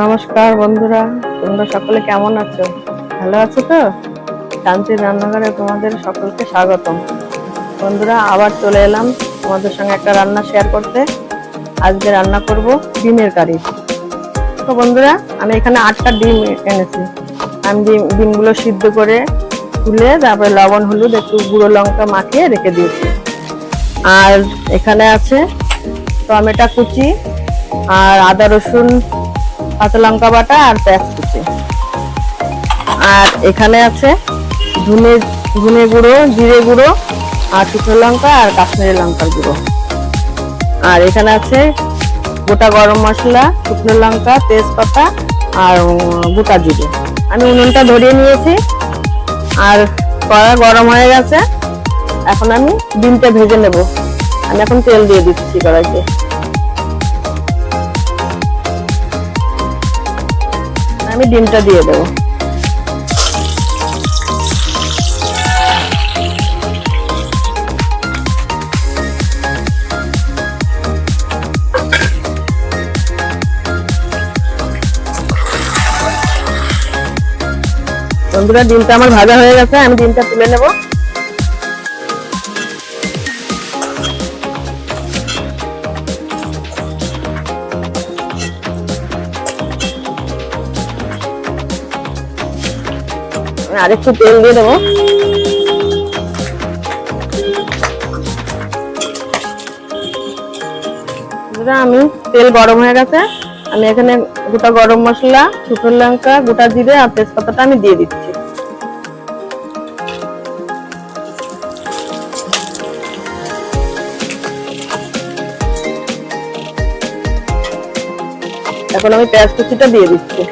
নমস্কার বন্ধুরা, তোমরা সকলে কেমন আছো? ভালো আছো তো? শান্তির রান্নাঘরে তোমাদের সকলকে স্বাগতম। বন্ধুরা, আবার চলে এলাম তোমাদের সঙ্গে একটা রান্না শেয়ার করতে। আজকে রান্না করব ডিমের কারি। তো বন্ধুরা, আমি এখানে 8টা ডিম এনেছি। আমি ডিমগুলো সিদ্ধ করে তুলে তারপরে লবণ হলুদ একটু গুঁড়ো লঙ্কা মাখিয়ে রেখে দিয়েছি। আর এখানে আছে টমেটো কুচি আর আদা রসুন কাঁচা লঙ্কা বাটা আর পেঁয়াজ কুচি। আর এখানে আছে ধনে গুঁড়ো, জিরে গুঁড়ো আর শুকনো লঙ্কা আর কাশ্মীরি লঙ্কার গুঁড়ো। আর এখানে আছে গোটা গরম মশলা, শুকনো লঙ্কা, তেজপাতা আর গোটা জিরে। আমি উনুনটা ধরিয়ে নিয়েছি আর কড়া গরম হয়ে গেছে। এখন আমি ডিমটা ভেজে নেব। আমি এখন তেল দিয়ে দিচ্ছি কড়াইতে। আমি ডিমটা দিয়ে দেবো। বন্ধুরা, ডিমটা আমার ভাজা হয়ে গেছে, আমি ডিমটা তুলে নেব। আর একটু তেল দিয়ে দেবো। আমি তেল গরম হয়ে গেছে, আমি এখানে গোটা গরম মশলা, শুকনো লঙ্কা, গোটা জিরে আর তেজপাতাটা আমি দিয়ে দিচ্ছি। এখন আমি পেঁয়াজ কুচিটা দিয়ে দিচ্ছি।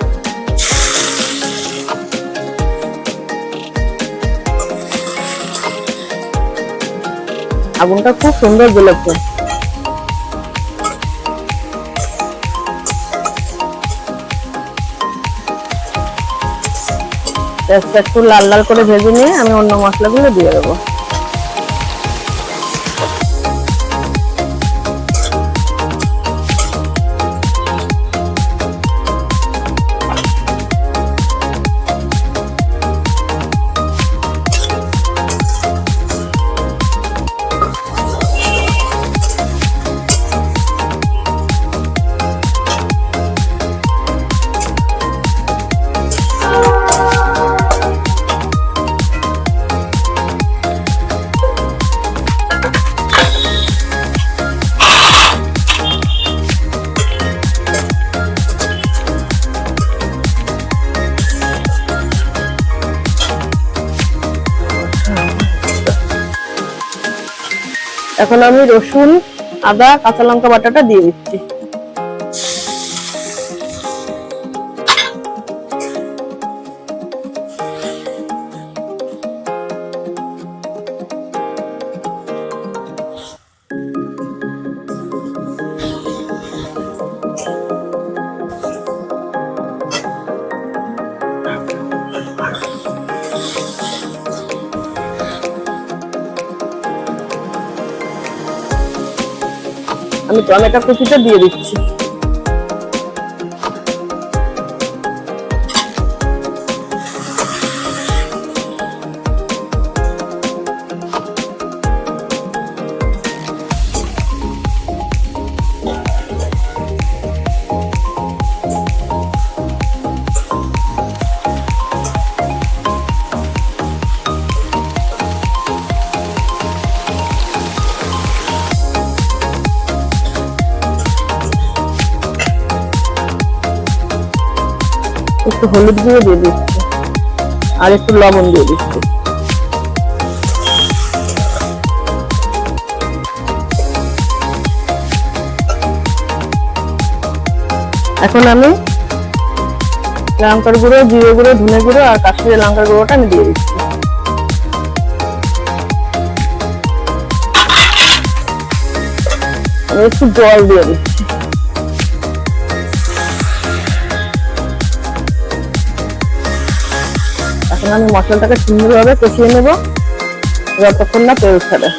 আগুনটা খুব সুন্দর জ্বলেছে। পেঁয়াজটা একটু লাল লাল করে ভেজে নিয়ে আমি অন্য মশলাগুলো দিয়ে দেবো। এখন আমি রসুন, আদা, কাঁচা লঙ্কা বাটাটা দিয়ে দিচ্ছি। আমি টমেটো কুচিটা দিয়ে দিচ্ছি। একটু হলুদ গুঁড়ো দিয়ে দিচ্ছি আর একটু লবণ দিয়ে দিচ্ছি। এখন আমি লঙ্কার গুঁড়ো, জিরে গুঁড়ো, ধনে গুঁড়ো আর কাশ্মীরি লঙ্কার গুঁড়োটা আমি দিয়ে দিচ্ছি। আমি একটু জল দিয়ে দিচ্ছি। এখন আমি মশলাটাকে সুন্দরভাবে কষিয়ে নেব যতক্ষণ না তেল ছাড়ে।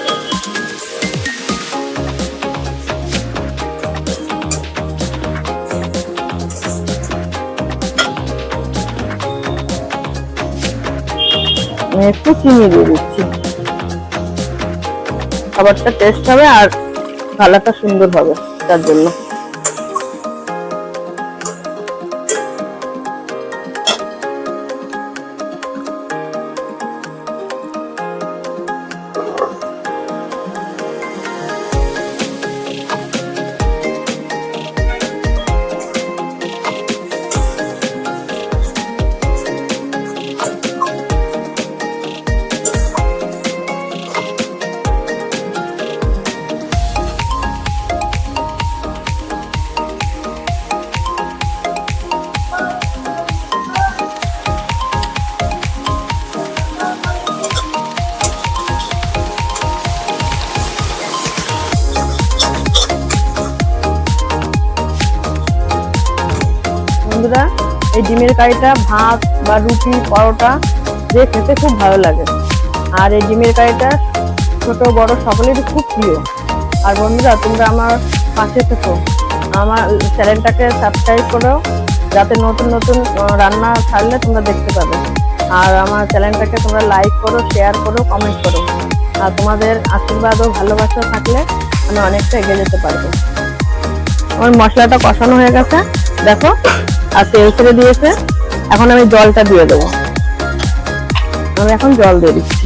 আমি একটু চিনি দিয়ে দিচ্ছি, খাবারটা টেস্ট হবে আর কালারটা সুন্দর হবে তার জন্য। বন্ধুরা, এই ডিমের কারিটা ভাত বা রুটি পরোটা দিয়ে খেতে খুব ভালো লাগে। আর এই ডিমের কারিটা ছোট বড় সকলেরই খুব প্রিয়। আর বন্ধুরা, তোমরা আমার পাশে থেকো, আমার চ্যানেলটাকে সাবস্ক্রাইব করো, যাতে নতুন নতুন রান্না ছাড়লে তোমরা দেখতে পাবে। আর আমার চ্যানেলটাকে তোমরা লাইক করো, শেয়ার করো, কমেন্ট করো। আর তোমাদের আশীর্বাদ ও ভালোবাসা থাকলে আমি অনেকটা এগিয়ে যেতে পারবো। আমার মশলাটা কষানো হয়ে গেছে দেখো, আর তেল ছেড়ে দিয়েছে। এখন আমি জলটা দিয়ে দেবো। আমি এখন জল দিয়ে দিচ্ছি।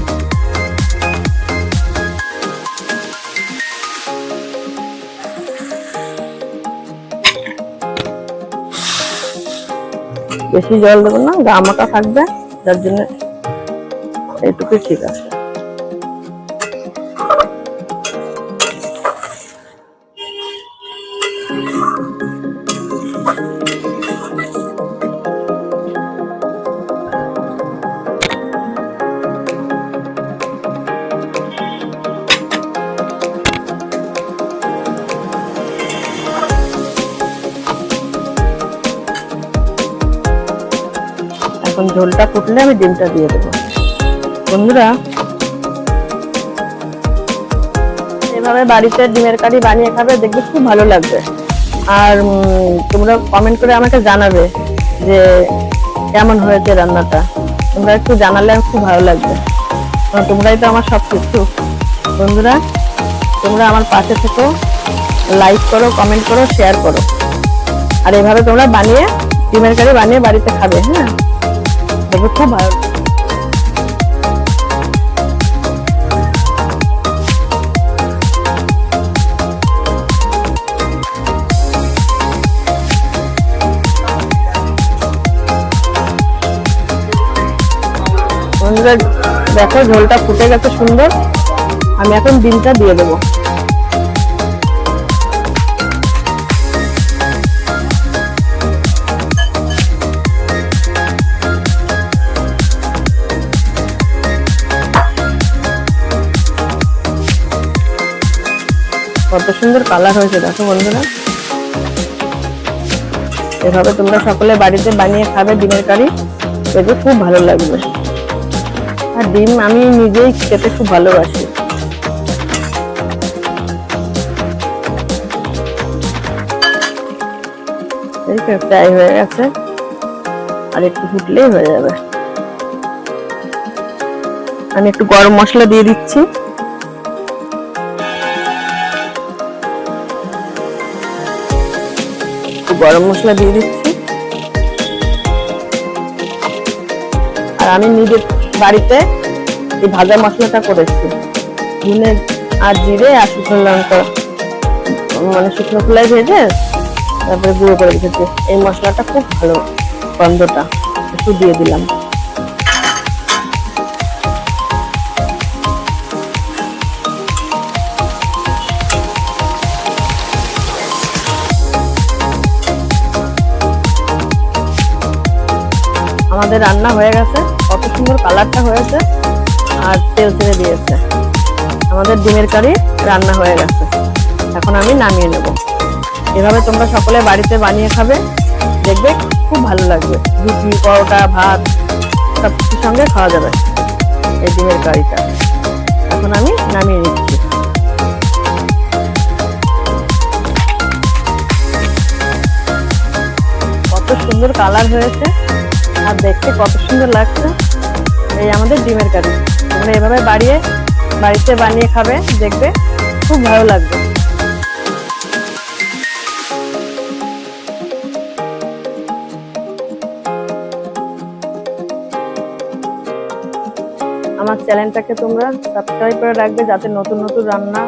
বেশি জল দেবো না, গা মাখা থাকবে, যার জন্য এইটুকুই ঠিক আছে। এখন ঝোলটা ফুটলে আমি ডিমটা দিয়ে দেবো। বন্ধুরা, এভাবে বাড়িতে ডিমের কারি বানিয়ে খাবে, দেখবে খুব ভালো লাগবে। আর তোমরা কমেন্ট করে আমাকে জানাবে যে কেমন হয়েছে রান্নাটা। তোমরা একটু জানালে খুব ভালো লাগবে, তোমরাই তো আমার সবকিছু। বন্ধুরা, তোমরা আমার পাশে থেকো, লাইক করো, কমেন্ট করো, শেয়ার করো। আর এভাবে তোমরা বানিয়ে ডিমের কারি বানিয়ে বাড়িতে খাবে। হ্যাঁ, দেখবে খুব ভালো। বন্ধুরা, দেখো ঝোলটা ফুটে গেছে সুন্দর। আমি এখন ডিমটা দিয়ে দেবো। কত সুন্দর কালার হয়েছে দেখো বন্ধুরা। এভাবে তোমরা সকলে বাড়িতে বানিয়ে খাবে ডিমের কারি, দেখবে খুব ভালো লাগবে। আর ডিম আমি নিজেই খেতে খুব ভালোবাসি। এই তো ফ্রাই হয়ে গেছে, আর একটু ফুটলেই হয়ে যাবে। আমি একটু গরম মশলা দিয়ে দিচ্ছি। গরম মশলা দিয়ে দিচ্ছি। আর আমি নিজের বাড়িতে এই ভাজা মশলাটা করেছি, ধনে আর জিরে আর শুকনো লঙ্কা, মানে শুকনো খোলায় ভেজে তারপরে গুঁড়ো করে রেখেছি। এই মশলাটা খুব ভালো, গন্ধটা একটু দিয়ে দিলাম। আমাদের রান্না হয়ে গেছে, কত সুন্দর কালারটা হয়েছে, আর তেল ছেড়ে দিয়েছে। আমাদের ডিমের কারি রান্না হয়ে গেছে, এখন আমি নামিয়ে নেব। এভাবে তোমরা সকলে বাড়িতে বানিয়ে খাবে, দেখবে খুব ভালো লাগবে। রুটি পরোটা ভাত সব কিছুর সঙ্গে খাওয়া যাবে এই ডিমের কারিটা। এখন আমি নামিয়ে নিচ্ছি। কত সুন্দর কালার হয়েছে, আর দেখতে কত সুন্দর লাগছে। এই আমাদের ডিমের কারি। তোমরা এভাবে বাড়িতে বানিয়ে খাবে, দেখবে খুব ভালো লাগবে। আমার চ্যানেলটাকে তোমরা সাবস্ক্রাইব করে রাখবে, যাতে নতুন নতুন রান্না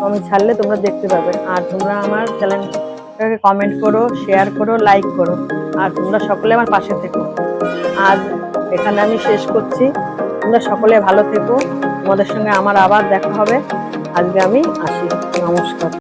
আমি ছাড়লে তোমরা দেখতে পাবে। আর তোমরা আমার চ্যানেলটাকে কমেন্ট করো, শেয়ার করো, লাইক করো। আর তোমরা সকলে আমার পাশে থেকো। আজ এখানে আমি শেষ করছি। তোমরা সকলে ভালো থেকো। তোমাদের সঙ্গে আমার আবার দেখা হবে। আজকে আমি আসি। নমস্কার।